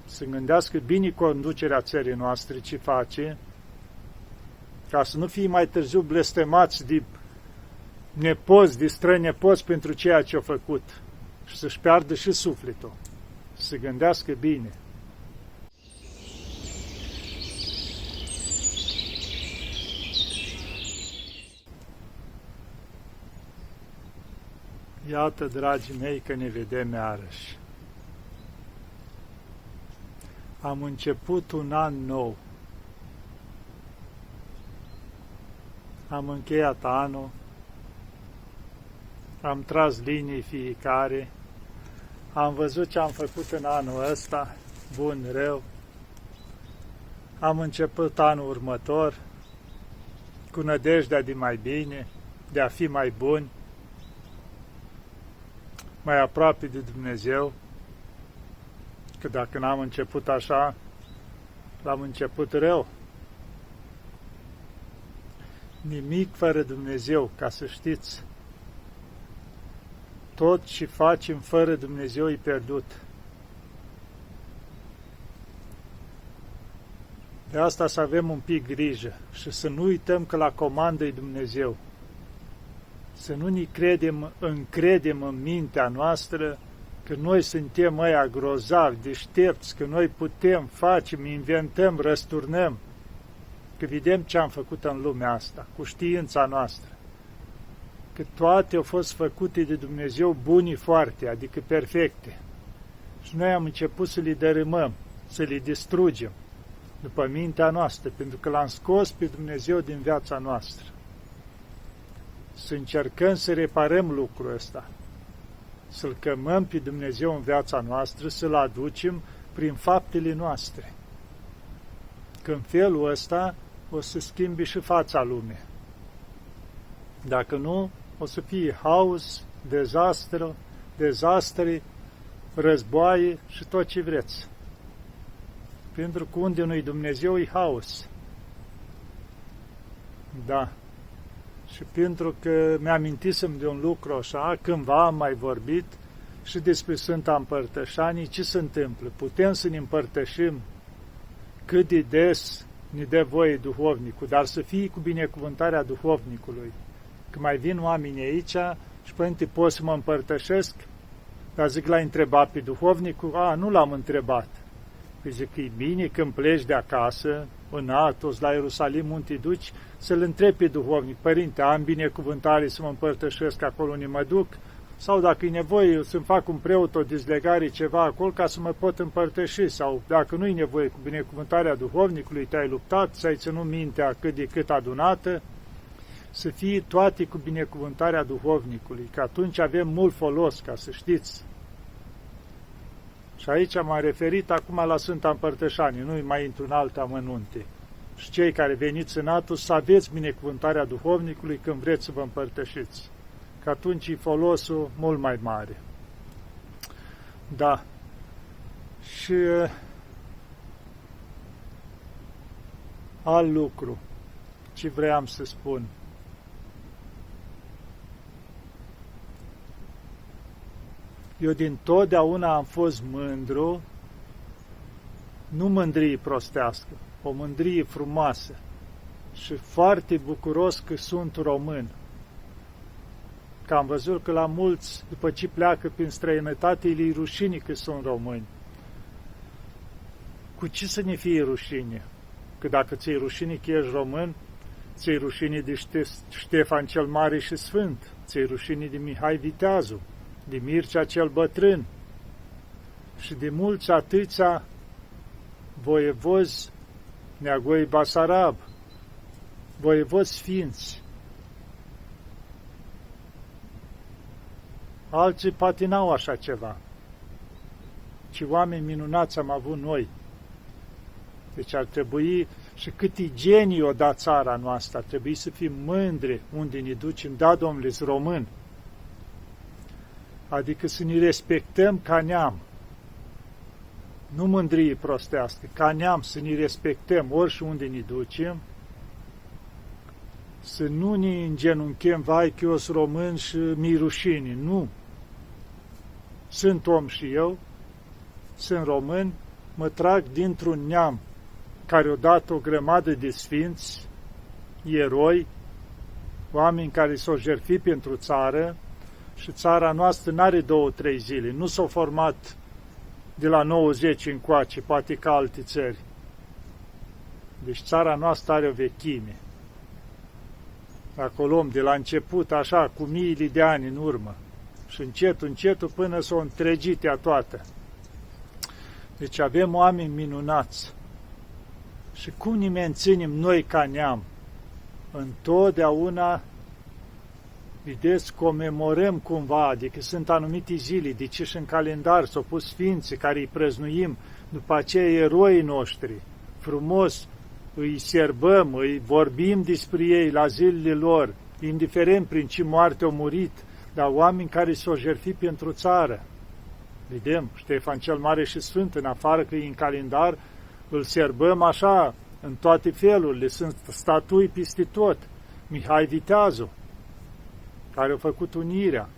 să gândească bine conducerea țării noastre, ce face, ca să nu fie mai târziu blestemați de nepoți, de strănepoți pentru ceea ce au făcut și să-și piardă și sufletul. Să se gândească bine. Iată, dragii mei, că ne vedem iarăși. Am început un an nou. Am încheiat anul. Am tras linii fiecare. Am văzut ce am făcut în anul ăsta, bun, rău. Am început anul următor cu nădejdea de mai bine, de a fi mai buni, mai aproape de Dumnezeu, că dacă n-am început așa, l-am început rău. Nimic fără Dumnezeu, ca să știți. Tot ce facem fără Dumnezeu e pierdut. De asta să avem un pic grijă și să nu uităm că la comandă e Dumnezeu. Să nu ne încredem în mintea noastră că noi suntem ăia grozavi, deștepți, că noi putem, facem, inventăm, răsturnăm, că vedem ce am făcut în lumea asta, cu știința noastră, că toate au fost făcute de Dumnezeu buni foarte, adică perfecte. Și noi am început să le dărâmăm, să le distrugem după mintea noastră, pentru că l-am scos pe Dumnezeu din viața noastră. Să încercăm să reparăm lucrul ăsta, să-L chemăm pe Dumnezeu în viața noastră, să-L aducem prin faptele noastre. Că în felul ăsta o să schimbi și fața lumii. Dacă nu, o să fie haos, dezastre, războaie și tot ce vreți. Pentru că unde nu-i Dumnezeu, e haos. Da. Și pentru că mi-amintisem de un lucru așa, cândva am mai vorbit și despre Sfânta Împărtășanie, ce se întâmplă? Putem să ne împărtășim cât de des ne dă voie duhovnicul, dar să fie cu binecuvântarea duhovnicului. Că mai vin oamenii aici și, Părinte, pot să mă împărtășesc? Dar zic, l-ai întrebat pe duhovnicul? Nu l-am întrebat. Păi zic că e bine când pleci de acasă, în Atos, la Ierusalim, unde te duci, să-l întrebi pe duhovnic, Părinte, am binecuvântare să mă împărtășesc acolo unde mă duc? Sau dacă e nevoie să-mi fac un preot, o dezlegare, ceva acolo, ca să mă pot împărtăși? Sau dacă nu e nevoie cu binecuvântarea duhovnicului, te-ai luptat, să ai ținut mintea cât de cât adunată, să fie toate cu binecuvântarea duhovnicului, că atunci avem mult folos, ca să știți. Și aici m-am referit acum la Sfânta Împărtășanie, nu mai intru în alte amănunte. Și cei care veniți în Atos să aveți binecuvântarea duhovnicului când vreți să vă împărtășiți, că atunci e folosul mult mai mare. Da. Și alt lucru, ce vreau să spun. Eu din totdeauna am fost mândru, nu mândrie prostească, o mândrie frumoasă și foarte bucuros că sunt român. Că am văzut că la mulți, după ce pleacă prin străinătate, îi rușine că sunt români. Cu ce să ne fie rușine? Că dacă ți-e rușine că ești român, ți-e rușine de Ștefan cel Mare și Sfânt, ți-e rușine de Mihai Viteazu, de Mircea cel Bătrân și de mulți atâția voievozi Neagoi Basarab, voievozi sfinți. Alții poate n-au așa ceva, ci oameni minunați am avut noi. Deci ar trebui, și cât genii o da țara noastră, ar trebui să fim mândri unde ne ducem, da, domnule, român. Adică să ne respectăm ca neam. Nu mândrie prostească, ca neam să ne respectăm orice unde ne ducem, să nu ne îngenunchem, vai că eu sunt român și mi-i rușine. Nu. Sunt om și eu, sunt român mă trag dintr-un neam care a dat o grămadă de sfinți, eroi, oameni care s-au jertfit pentru țară, și țara noastră n-are 2-3 zile, nu s-a format de la 90 încoace, poate ca alte țări. Deci țara noastră are o vechime. Dacă o luăm de la început, așa, cu miile de ani în urmă, și încetul până s-o întregit ea toată. Deci avem oameni minunați. Și cum ne menținem noi ca neam? Întotdeauna, vedeți, comemorăm cumva, adică sunt anumite zile, deci și în calendar s-au pus sfinții care îi prăznuim, după aceea eroii noștri, frumos, îi serbăm, îi vorbim despre ei la zilele lor, indiferent prin ce moarte au murit, dar oameni care s-au jertfit pentru țară. Vedem, Ștefan cel Mare și Sfânt, în afară că e în calendar, îl serbăm așa, în toate felurile, sunt statui peste tot. Mihai Viteazu, care au făcut unirea,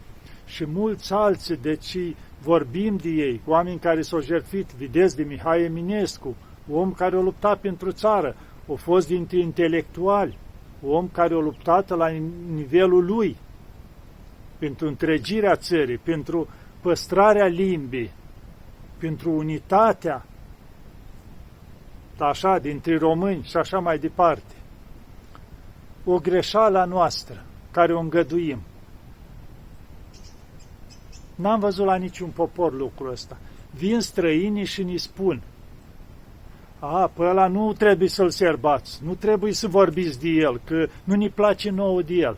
și mulți alții, deci vorbim de ei, oameni care s-au jertfit, vedeți, de Mihai Eminescu, om care a luptat pentru țară, a fost dintre intelectuali, om care a luptat la nivelul lui, pentru întregirea țării, pentru păstrarea limbii, pentru unitatea, așa, dintre români și așa mai departe. O greșeală a noastră, care o îngăduim. N-am văzut la niciun popor lucrul ăsta. Vin străinii și ni spun: pe ăla nu trebuie să-l serbați, nu trebuie să vorbiți de el, că nu ne place nouă de el.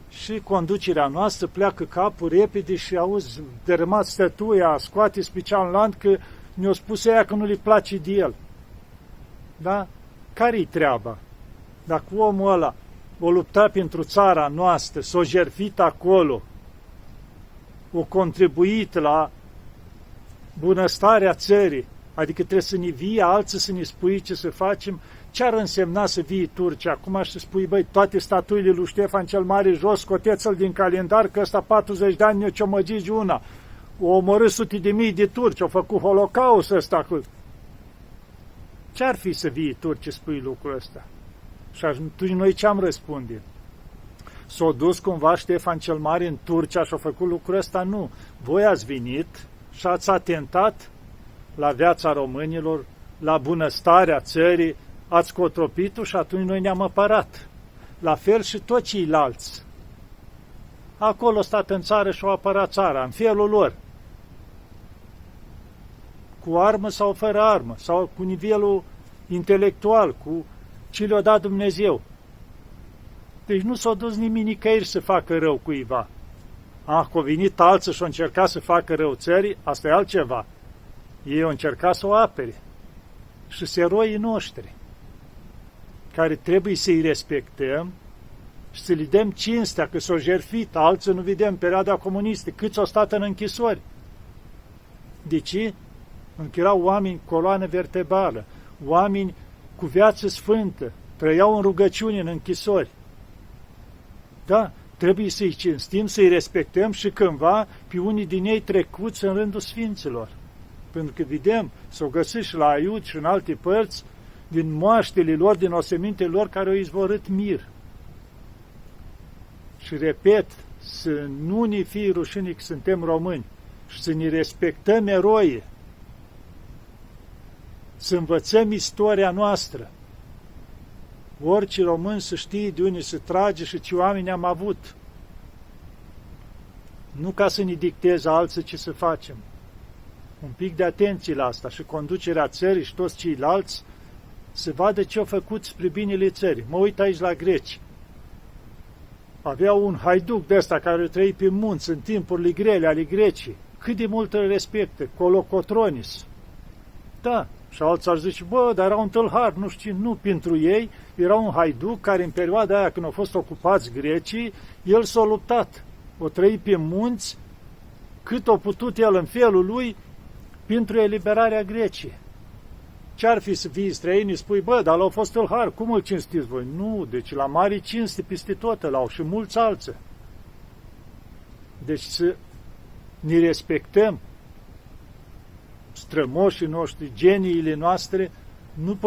Și conducerea noastră pleacă capul repede și auzi, dărâmat stătuia, scoate special land că ne-a spus ea că nu le place de el. Da? Care-i treaba? Dacă omul ăla o lupta pentru țara noastră, s-o jertfit acolo, o contribuit la bunăstarea țării, adică trebuie să ne vie alții să ne spui ce să facem, ce ar însemna să vii Turcia? Acum și spui, băi, toate statuile lui Ștefan cel Mare jos, scoteți-l din calendar, că ăsta 40 de ani ne-o ciomăgigi una. O omorât sute de mii de turci, au făcut holocaust ăsta. Ce-ar fi să vii turci, spui lucrul ăsta? Și atunci noi ce-am răspunde? S-a dus cumva Ștefan cel Mare în Turcia și a făcut lucrul ăsta? Nu. Voi ați venit și ați atentat la viața românilor, la bunăstarea țării, ați cotropit-o și atunci noi ne-am apărat. La fel și toți ceilalți. Acolo stat în țară și au apărat țara, în felul lor. Cu armă sau fără armă, sau cu nivelul intelectual, cu ce le-a dat Dumnezeu. Deci nu s-a dus nimeni nicăieri să facă rău cuiva. Că au venit alții și au încercat să facă rău țării, asta e altceva. Ei au încercat să o apere. Și sunt eroii noștri, care trebuie să-i respectăm și să le dăm cinstea, că s-au jertfit, alții nu vedem perioada comunistă, câți au stat în închisori. De ce? Pentru că erau oameni coloană vertebrală, oameni cu viață sfântă, trăiau în rugăciune în închisori. Da, trebuie să-i cinstim, să-i respectăm și cândva pe unii din ei trecuți în rândul sfinților. Pentru că vedem, s-au găsit și la Aiud și în alte părți, din moaștele lor, din osemintele lor, care au izvorât mir. Și repet, să nu ne fie rușine că suntem români și să ne respectăm eroii, să învățăm istoria noastră. Orice român să știe de unde se trage și ce oameni am avut. Nu ca să ne dicteze alții ce să facem. Un pic de atenție la asta și conducerea țării și toți ceilalți să vadă ce au făcut spre binele țării. Mă uit aici la greci. Aveau un haiduc de ăsta care trăi pe munți în timpurile grele ale Grecii. Cât de mult îl respectă, Colocotronis. Da, și alții ar zice, dar era un tâlhar, nu știu, nu pentru ei, era un haiduc care în perioada aia când au fost ocupați grecii, el s-a luptat. O trăi pe munți, cât a putut el în felul lui, pentru eliberarea Greciei. Ce-ar fi să fii străini, spui, dar l-au fost tâlhar, cum îl cinstiți voi? Nu, deci la mari cinste peste tot l-au și mulți alții. Deci să ne respectăm strămoșii noștri, geniile noastre, nu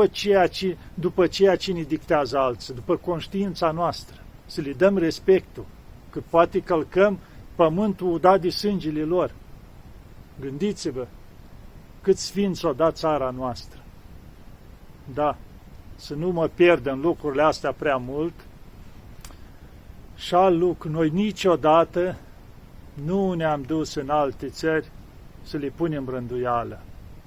după ceea ce ne dictează alții, după conștiința noastră, să le dăm respectul, că poate călcăm pământul udat de sângele lor. Gândiți-vă câți sfinți o dat țara noastră. Da, să nu mă pierd în lucrurile astea prea mult. Și alt lucru, noi niciodată nu ne-am dus în alte țări să le punem rânduială.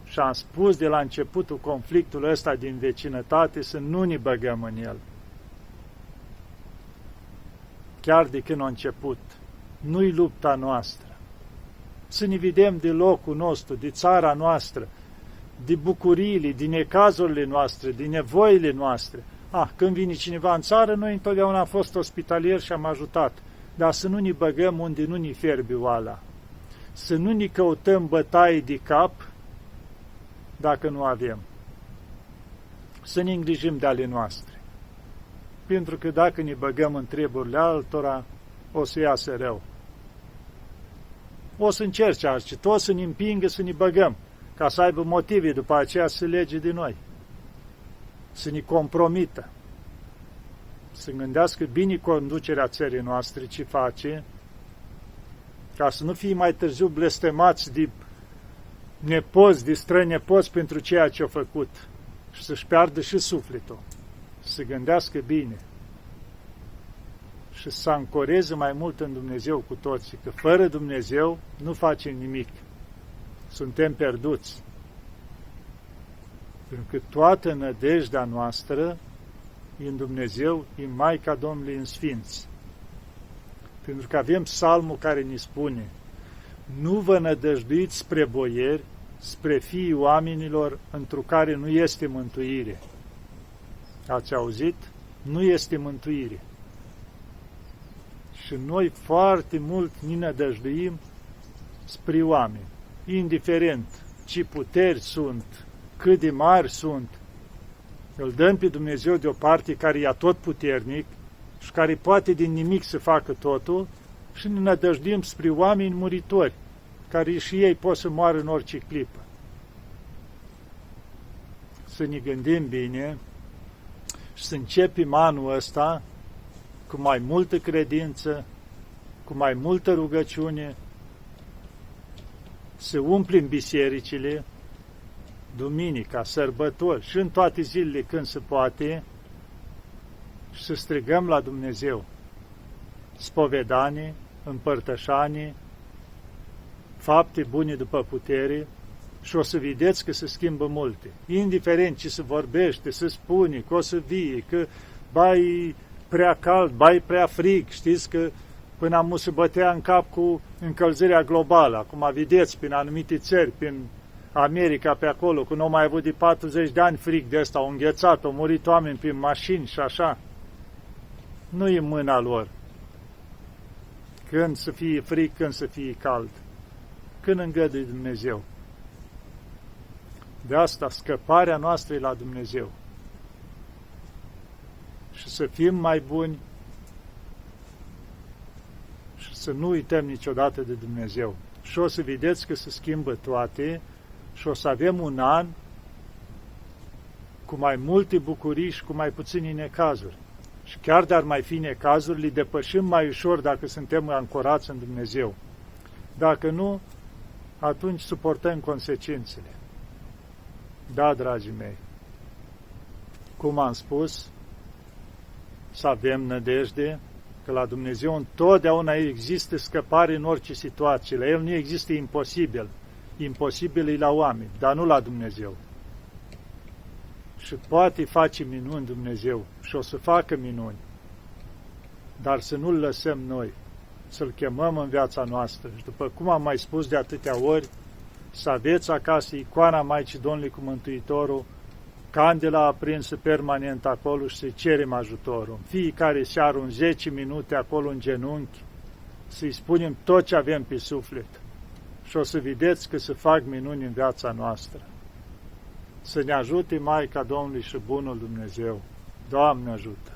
Și am spus de la începutul conflictului ăsta din vecinătate să nu ne băgăm în el. Chiar de când a început. Nu-i lupta noastră. Să ne vedem de locul nostru, de țara noastră, de bucuriile, din necazurile noastre, din nevoile noastre. Când vine cineva în țară, noi întotdeauna am fost ospitalieri și am ajutat. Dar să nu ne băgăm unde nu ne fierbe oala. Să nu ne căutăm bătaie de cap dacă nu avem. Să ne îngrijim de ale noastre. Pentru că dacă ne băgăm în treburile altora, o să iasă rău. O să încerce alții, tot să ne împingă să ne băgăm, ca să aibă motive după aceea să lege de noi, să ne compromită, să gândească bine conducerea țării noastre, ce face, ca să nu fie mai târziu blestemați de nepoți, de strănepoți pentru ceea ce au făcut și să-și piardă și sufletul, să gândească bine și să ancoreze mai mult în Dumnezeu cu toții, că fără Dumnezeu nu facem nimic. Suntem pierduți. Pentru că toată nădejdea noastră e în Dumnezeu, e Maica Domnului în Sfinți. Pentru că avem psalmul care ne spune: nu vă nădăjduiți spre boieri, spre fiii oamenilor, întru care nu este mântuire. Ați auzit? Nu este mântuire. Și noi foarte mult ne nădăjduim spre oameni, indiferent ce puteri sunt, cât de mari sunt. Îl dăm pe Dumnezeu deoparte, care e atotputernic și care poate din nimic să facă totul, și ne nădăjduim spre oameni muritori, care și ei pot să moară în orice clipă. Să ne gândim bine și să începem anul ăsta cu mai multă credință, cu mai multă rugăciune, să umplem bisericile, duminica, sărbători și în toate zilele când se poate, și să strigăm la Dumnezeu spovedanie, împărtășanie, fapte bune după putere, și o să vedeți că se schimbă multe. Indiferent ce se vorbește, se spune că o să vie, că bai prea cald, bai prea frig, știți că până am se bătea în cap cu încălzirea globală. Acum vedeți prin anumite țări, prin America pe acolo, că nu au mai avut de 40 de ani frig de ăsta, au înghețat, au murit oameni prin mașini și așa. Nu e mâna lor. Când să fie frig, când să fie cald. Când îngăduie Dumnezeu. De asta scăparea noastră e la Dumnezeu. Și să fim mai buni și să nu uităm niciodată de Dumnezeu. Și o să vedeți că se schimbă toate și o să avem un an cu mai multe bucurii și cu mai puține necazuri. Și chiar de-ar mai fi necazuri, le depășim mai ușor dacă suntem ancorați în Dumnezeu. Dacă nu, atunci suportăm consecințele. Da, dragii mei, cum am spus, să avem nădejde că la Dumnezeu întotdeauna există scăpare în orice situație. La El nu există imposibil. Imposibil e la oameni, dar nu la Dumnezeu. Și poate face minuni Dumnezeu și o să facă minuni, dar să nu-L lăsăm noi, să-L chemăm în viața noastră. Și după cum am mai spus de atâtea ori, să aveți acasă icoana Maicii Domnului cu Mântuitorul, candela aprinsă permanent acolo și să-i cerem ajutorul. Fiecare seară, în 10 minute, acolo în genunchi, să-i spunem tot ce avem pe suflet. Și o să vedeți că se fac minuni în viața noastră. Să ne ajute Maica Domnului și Bunul Dumnezeu. Doamne ajută!